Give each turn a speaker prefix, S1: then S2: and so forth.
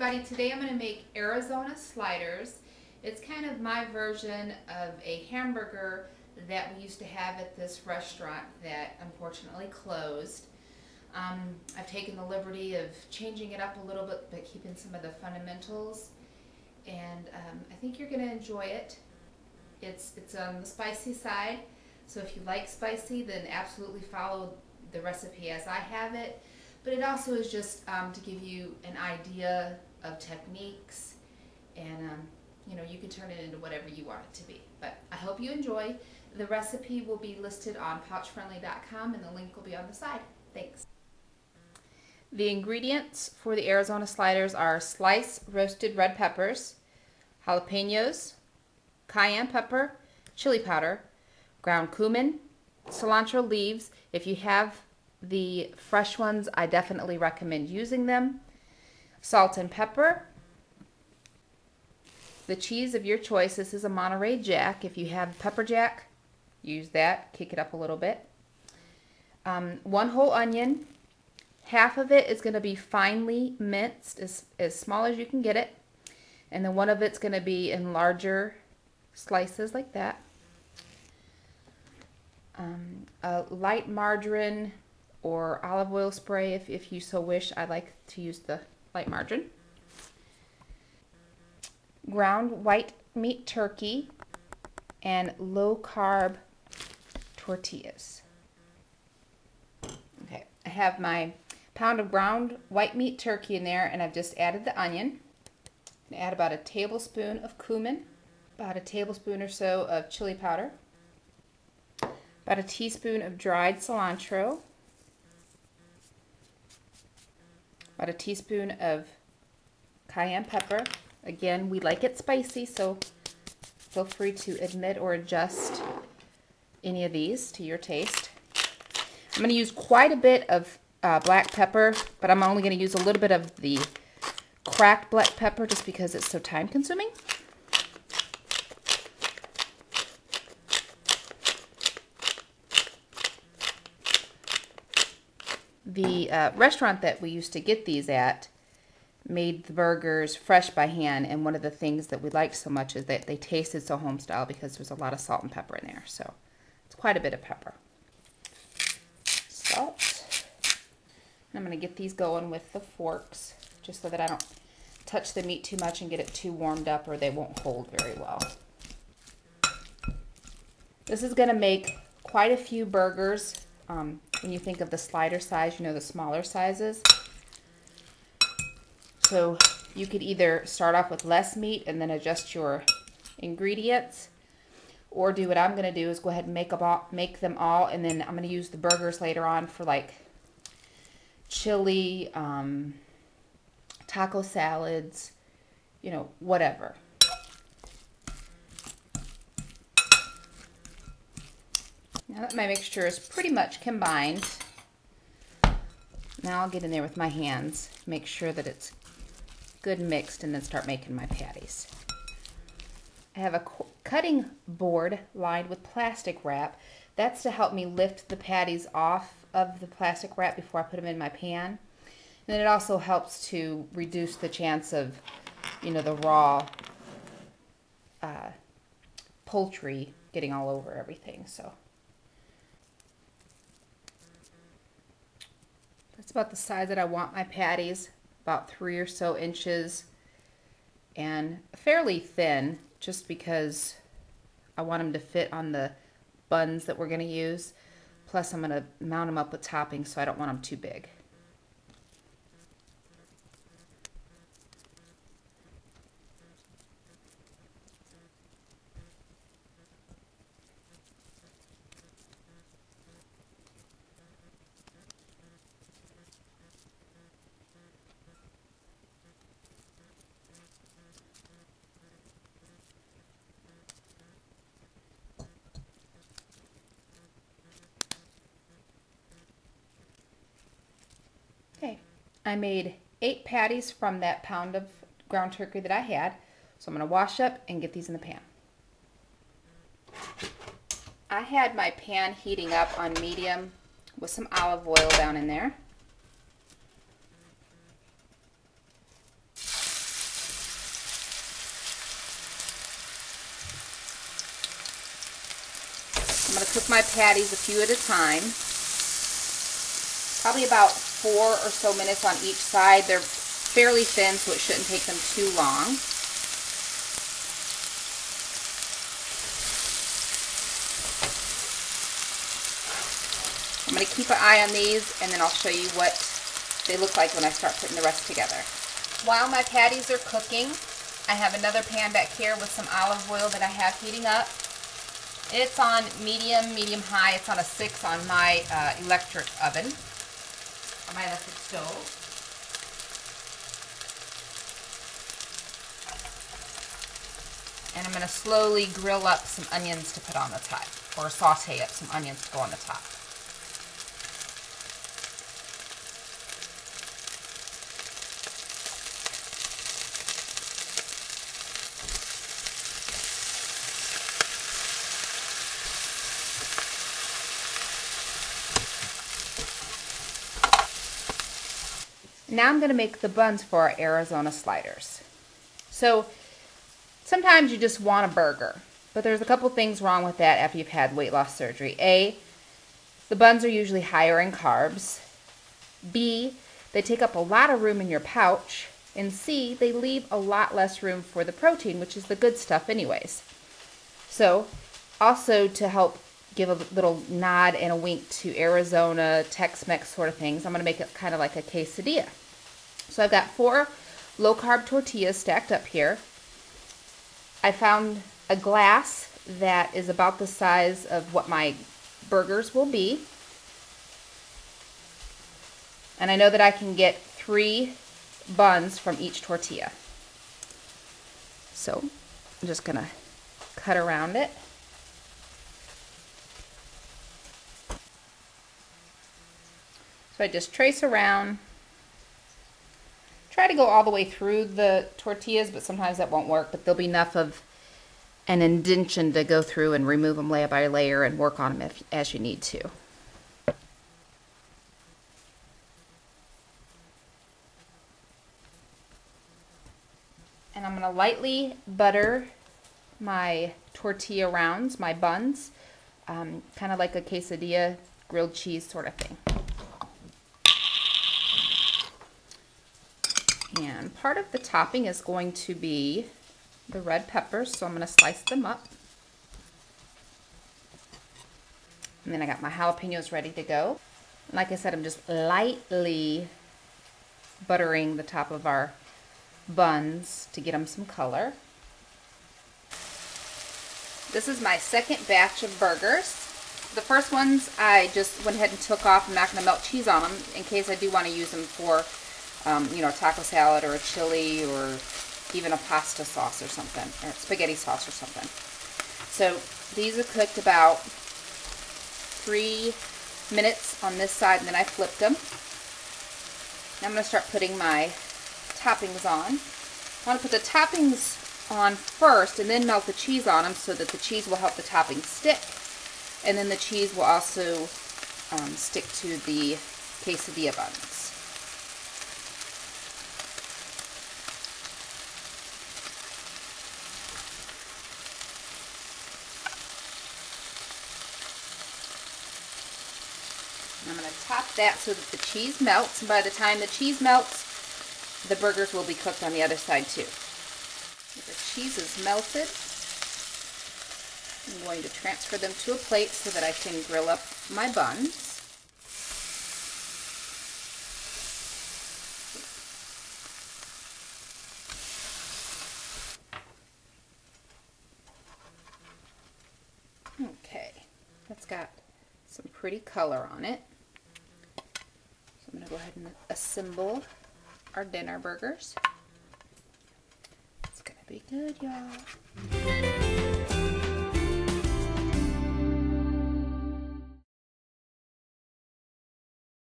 S1: everybody, today I'm going to make Arizona sliders. It's kind of my version of a hamburger that we used to have at this restaurant that unfortunately closed. I've taken the liberty of changing it up a little bit but keeping some of the fundamentals, and I think you're going to enjoy it. It's on the spicy side, so if you like spicy then absolutely follow the recipe as I have it. But it also is just to give you an idea of techniques, and you know, you can turn it into whatever you want it to be. But I hope you enjoy. The recipe will be listed on pouchfriendly.com and the link will be on the side. Thanks. The ingredients for the Arizona sliders are sliced roasted red peppers, jalapenos, cayenne pepper, chili powder, ground cumin, cilantro leaves. If you have the fresh ones, I definitely recommend using them. Salt and pepper. The cheese of your choice. This is a Monterey Jack. If you have pepper jack, use that. Kick it up a little bit. 1 whole onion. Half of it is going to be finely minced, as small as you can get it. And then one of it's going to be in larger slices like that. A light margarine or olive oil spray if you so wish. I like to use the light margarine. Ground white meat turkey and low carb tortillas. Okay, I have my pound of ground white meat turkey in there, and I've just added the onion. And add about a tablespoon of cumin, about a tablespoon or so of chili powder, about a teaspoon of dried cilantro, about a teaspoon of cayenne pepper. Again, we like it spicy, so feel free to admit or adjust any of these to your taste. I'm going to use quite a bit of black pepper, but I'm only going to use a little bit of the cracked black pepper just because it's so time consuming. The restaurant that we used to get these at made the burgers fresh by hand, and one of the things that we liked so much is that they tasted so home style because there's a lot of salt and pepper in there. So it's quite a bit of pepper. Salt. And I'm going to get these going with the forks just so that I don't touch the meat too much and get it too warmed up, or they won't hold very well. This is going to make quite a few burgers. When you think of the slider size, you know, the smaller sizes. So you could either start off with less meat and then adjust your ingredients, or do what I'm going to do is go ahead and make them all, and then I'm going to use the burgers later on for like chili, taco salads, you know, whatever. Now that my mixture is pretty much combined, now I'll get in there with my hands, make sure that it's good mixed, and then start making my patties. I have a cutting board lined with plastic wrap. That's to help me lift the patties off of the plastic wrap before I put them in my pan. And then it also helps to reduce the chance of, you know, the raw poultry getting all over everything. So that's about the size that I want my patties, about 3 or so inches, and fairly thin, just because I want them to fit on the buns that we're going to use. Plus I'm going to mount them up with toppings, so I don't want them too big. Okay, I made 8 patties from that pound of ground turkey that I had. So I'm going to wash up and get these in the pan. I had my pan heating up on medium with some olive oil down in there. cook my patties a few at a time. Probably about 4 or so minutes on each side. They're fairly thin, so it shouldn't take them too long. I'm going to keep an eye on these, and then I'll show you what they look like when I start putting the rest together. While my patties are cooking, I have another pan back here with some olive oil that I have heating up. It's on medium-high. It's on a 6 on my electric oven, on my electric stove. And I'm going to slowly grill up some onions to put on the top, or saute up some onions to go on the top. Now I'm going to make the buns for our Arizona sliders. So sometimes you just want a burger, but there's a couple things wrong with that after you've had weight loss surgery. A, the buns are usually higher in carbs. B, they take up a lot of room in your pouch. And C, they leave a lot less room for the protein, which is the good stuff anyways. So also to help give a little nod and a wink to Arizona, Tex-Mex sort of things, I'm going to make it kind of like a quesadilla. So I've got 4 low-carb tortillas stacked up here. I found a glass that is about the size of what my burgers will be. And I know that I can get 3 buns from each tortilla. So I'm just going to cut around it. So I just trace around. Try to go all the way through the tortillas, but sometimes that won't work. But there'll be enough of an indentation to go through and remove them layer by layer and work on them as you need to. And I'm going to lightly butter my tortilla rounds, my buns, kind of like a quesadilla, grilled cheese sort of thing. And part of the topping is going to be the red peppers, so I'm going to slice them up. And then I got my jalapenos ready to go. And like I said, I'm just lightly buttering the top of our buns to get them some color. This is my second batch of burgers. The first ones I just went ahead and took off. I'm not going to melt cheese on them in case I do want to use them for you know, taco salad or a chili or even a pasta sauce or something, or spaghetti sauce or something. So these are cooked about 3 minutes on this side, and then I flipped them. Now I'm going to start putting my toppings on. I want to put the toppings on first and then melt the cheese on them so that the cheese will help the toppings stick, and then the cheese will also stick to the quesadilla buns. I'm going to top that so that the cheese melts, and by the time the cheese melts, the burgers will be cooked on the other side too. The cheese is melted. I'm going to transfer them to a plate so that I can grill up my buns. Okay, that's got some pretty color on it. So I'm going to go ahead and assemble our dinner burgers. It's going to be good, y'all.